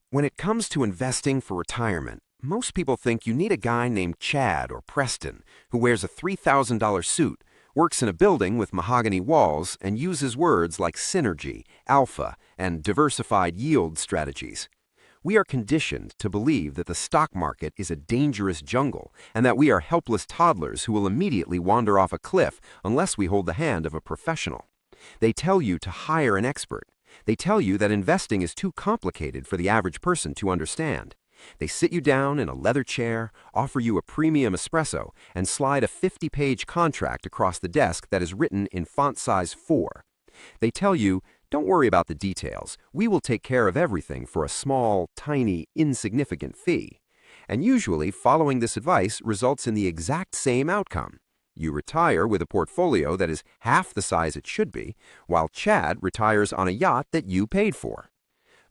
When it comes to investing for retirement, most people think you need a guy named Chad or Preston who wears a $3,000 suit, works in a building with mahogany walls, and uses words like synergy, alpha, and diversified yield strategies. We are conditioned to believe that the stock market is a dangerous jungle and that we are helpless toddlers who will immediately wander off a cliff unless we hold the hand of a professional. They tell you to hire an expert. They tell you that investing is too complicated for the average person to understand. They sit you down in a leather chair, offer you a premium espresso, and slide a 50-page contract across the desk that is written in font size 4. They tell you, don't worry about the details. We will take care of everything for a small, tiny, insignificant fee. And usually, following this advice results in the exact same outcome. You retire with a portfolio that is half the size it should be, while Chad retires on a yacht that you paid for.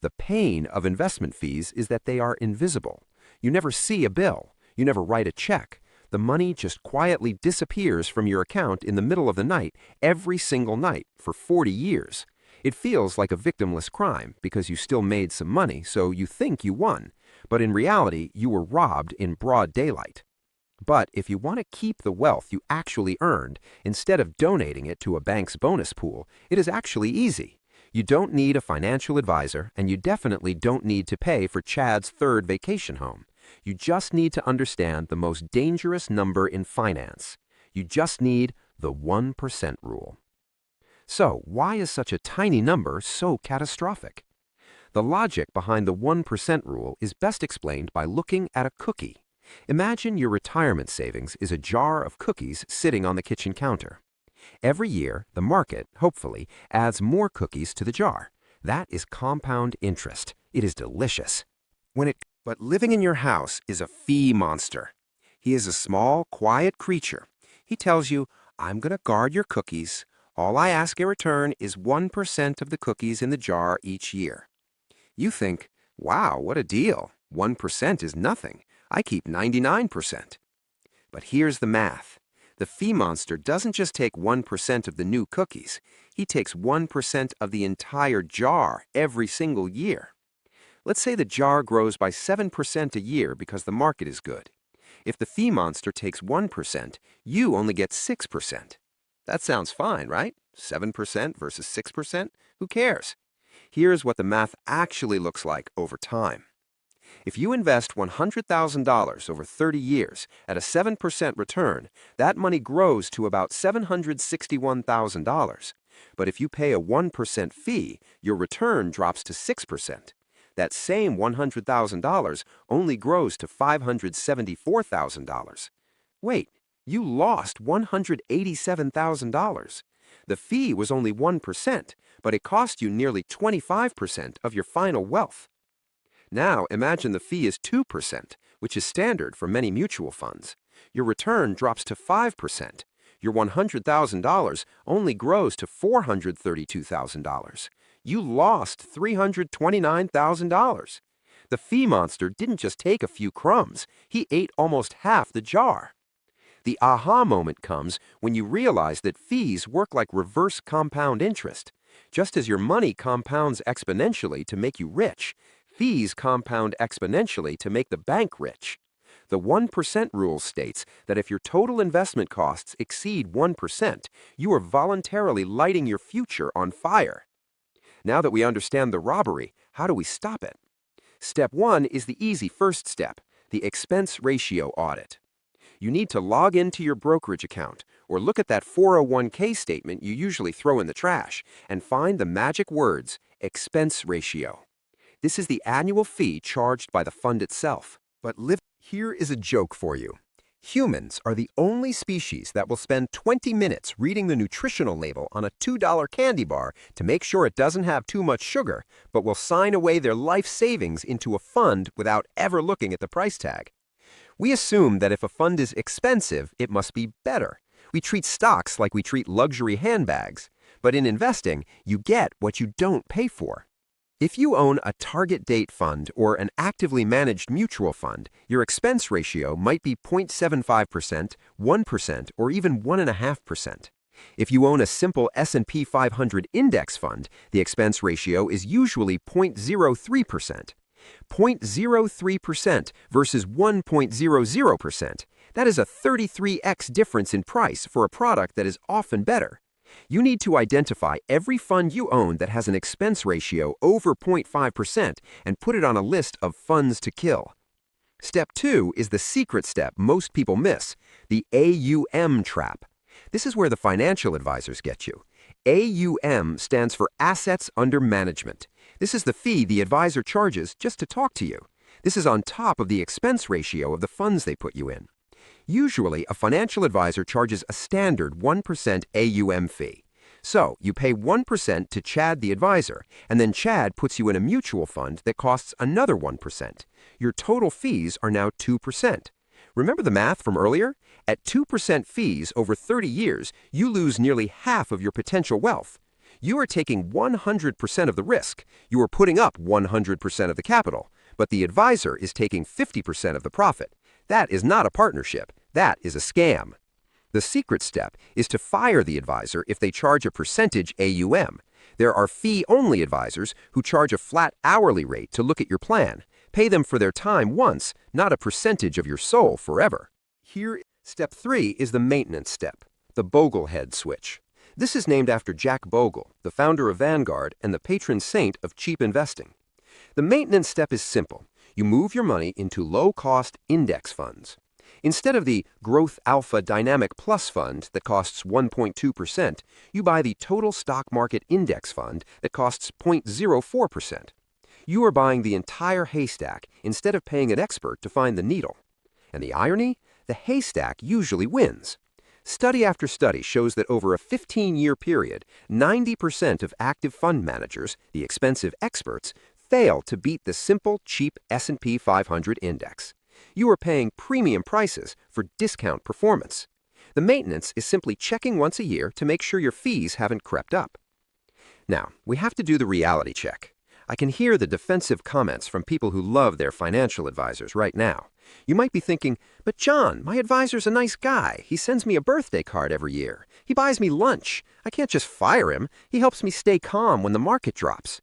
The pain of investment fees is that they are invisible. You never see a bill. You never write a check. The money just quietly disappears from your account in the middle of the night every single night for 40 years. It feels like a victimless crime because you still made some money, so you think you won. But in reality, you were robbed in broad daylight. But if you want to keep the wealth you actually earned, instead of donating it to a bank's bonus pool, it is actually easy. You don't need a financial advisor, and you definitely don't need to pay for Chad's third vacation home. You just need to understand the most dangerous number in finance. You just need the 1% rule. So, why is such a tiny number so catastrophic? The logic behind the 1% rule is best explained by looking at a cookie. Imagine your retirement savings is a jar of cookies sitting on the kitchen counter. Every year, the market, hopefully, adds more cookies to the jar. That is compound interest. It is delicious. But living in your house is a fee monster. He is a small, quiet creature. He tells you, I'm going to guard your cookies. All I ask in return is 1% of the cookies in the jar each year. You think, wow, what a deal. 1% is nothing. I keep 99%. But here's the math. The fee monster doesn't just take 1% of the new cookies. He takes 1% of the entire jar every single year. Let's say the jar grows by 7% a year because the market is good. If the fee monster takes 1%, you only get 6%. That sounds fine, right? 7% versus 6%? Who cares? Here's what the math actually looks like over time. If you invest $100,000 over 30 years at a 7% return, that money grows to about $761,000. But if you pay a 1% fee, your return drops to 6%. That same $100,000 only grows to $574,000. Wait, you lost $187,000. The fee was only 1%, but it cost you nearly 25% of your final wealth. Now imagine the fee is 2%, which is standard for many mutual funds. Your return drops to 5%. Your $100,000 only grows to $432,000. You lost $329,000. The fee monster didn't just take a few crumbs. He ate almost half the jar. The aha moment comes when you realize that fees work like reverse compound interest. Just as your money compounds exponentially to make you rich, fees compound exponentially to make the bank rich. The 1% rule states that if your total investment costs exceed 1%, you are voluntarily lighting your future on fire. Now that we understand the robbery, how do we stop it? Step 1 is the easy first step, the expense ratio audit. You need to log into your brokerage account or look at that 401k statement you usually throw in the trash and find the magic words, expense ratio. This is the annual fee charged by the fund itself. Here is a joke for you. Humans are the only species that will spend 20 minutes reading the nutritional label on a $2 candy bar to make sure it doesn't have too much sugar, but will sign away their life savings into a fund without ever looking at the price tag. We assume that if a fund is expensive, it must be better. We treat stocks like we treat luxury handbags. But in investing, you get what you don't pay for. If you own a target date fund or an actively managed mutual fund, your expense ratio might be 0.75%, 1%, or even 1.5%. If you own a simple S&P 500 index fund, the expense ratio is usually 0.03%. 0.03% versus 1.00%. That is a 33x difference in price for a product that is often better. You need to identify every fund you own that has an expense ratio over 0.5% and put it on a list of funds to kill. Step 2 is the secret step most people miss, the AUM trap. This is where the financial advisors get you. AUM stands for Assets Under Management. This is the fee the advisor charges just to talk to you. This is on top of the expense ratio of the funds they put you in. Usually, a financial advisor charges a standard 1% AUM fee. So, you pay 1% to Chad the advisor, and then Chad puts you in a mutual fund that costs another 1%. Your total fees are now 2%. Remember the math from earlier? At 2% fees over 30 years, you lose nearly half of your potential wealth. You are taking 100% of the risk. You are putting up 100% of the capital, but the advisor is taking 50% of the profit. That is not a partnership. That is a scam. The secret step is to fire the advisor if they charge a percentage AUM. There are fee-only advisors who charge a flat hourly rate to look at your plan. Pay them for their time once, not a percentage of your soul forever. Here, step 3 is the maintenance step, the Boglehead switch. This is named after Jack Bogle, the founder of Vanguard and the patron saint of cheap investing. The maintenance step is simple. You move your money into low-cost index funds. Instead of the Growth Alpha Dynamic Plus fund that costs 1.2%, you buy the Total Stock Market Index fund that costs 0.04%. You are buying the entire haystack instead of paying an expert to find the needle. And the irony? The haystack usually wins. Study after study shows that over a 15-year period, 90% of active fund managers, the expensive experts, fail to beat the simple, cheap S&P 500 index. You are paying premium prices for discount performance. The maintenance is simply checking once a year to make sure your fees haven't crept up. Now, we have to do the reality check. I can hear the defensive comments from people who love their financial advisors right now. You might be thinking, but John, my advisor's a nice guy. He sends me a birthday card every year. He buys me lunch. I can't just fire him. He helps me stay calm when the market drops.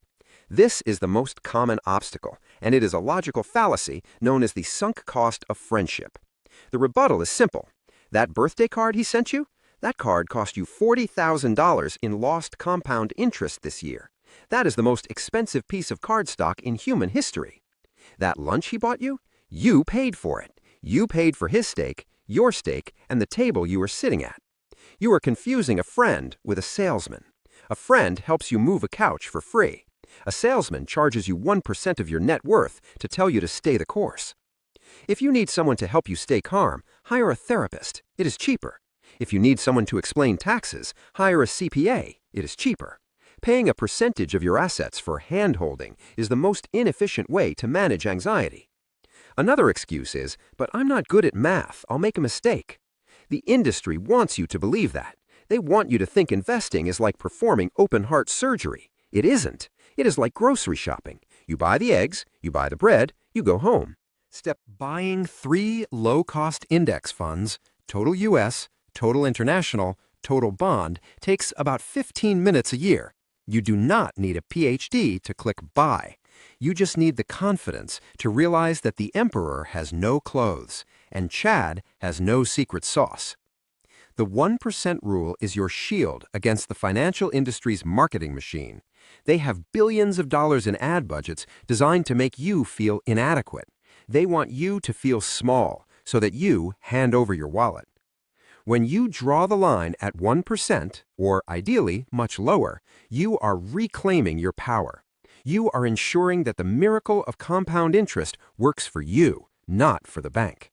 This is the most common obstacle, and it is a logical fallacy known as the sunk cost of friendship. The rebuttal is simple. That birthday card he sent you? That card cost you $40,000 in lost compound interest this year. That is the most expensive piece of cardstock in human history. That lunch he bought you? You paid for it. You paid for his steak, your steak, and the table you were sitting at. You are confusing a friend with a salesman. A friend helps you move a couch for free. A salesman charges you 1% of your net worth to tell you to stay the course. If you need someone to help you stay calm, hire a therapist. It is cheaper. If you need someone to explain taxes, hire a CPA. It is cheaper. Paying a percentage of your assets for hand-holding is the most inefficient way to manage anxiety. Another excuse is, but I'm not good at math. I'll make a mistake. The industry wants you to believe that. They want you to think investing is like performing open-heart surgery. It isn't. It is like grocery shopping. You buy the eggs, you buy the bread, you go home. Step buying 3 low-cost index funds, total U.S., total international, total bond, takes about 15 minutes a year. You do not need a PhD to click buy. You just need the confidence to realize that the emperor has no clothes and Chad has no secret sauce. The 1% rule is your shield against the financial industry's marketing machine. They have billions of dollars in ad budgets designed to make you feel inadequate. They want you to feel small so that you hand over your wallet. When you draw the line at 1%, or ideally much lower, you are reclaiming your power. You are ensuring that the miracle of compound interest works for you, not for the bank.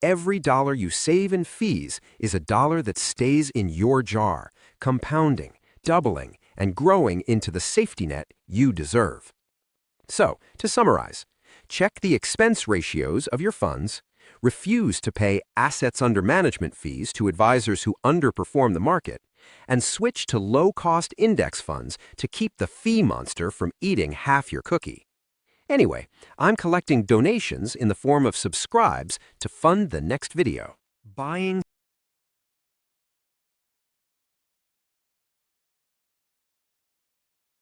Every dollar you save in fees is a dollar that stays in your jar, compounding, doubling, and growing into the safety net you deserve. So, to summarize, check the expense ratios of your funds, refuse to pay assets under management fees to advisors who underperform the market, and switch to low-cost index funds to keep the fee monster from eating half your cookie. Anyway, I'm collecting donations in the form of subscribes to fund the next video. Buying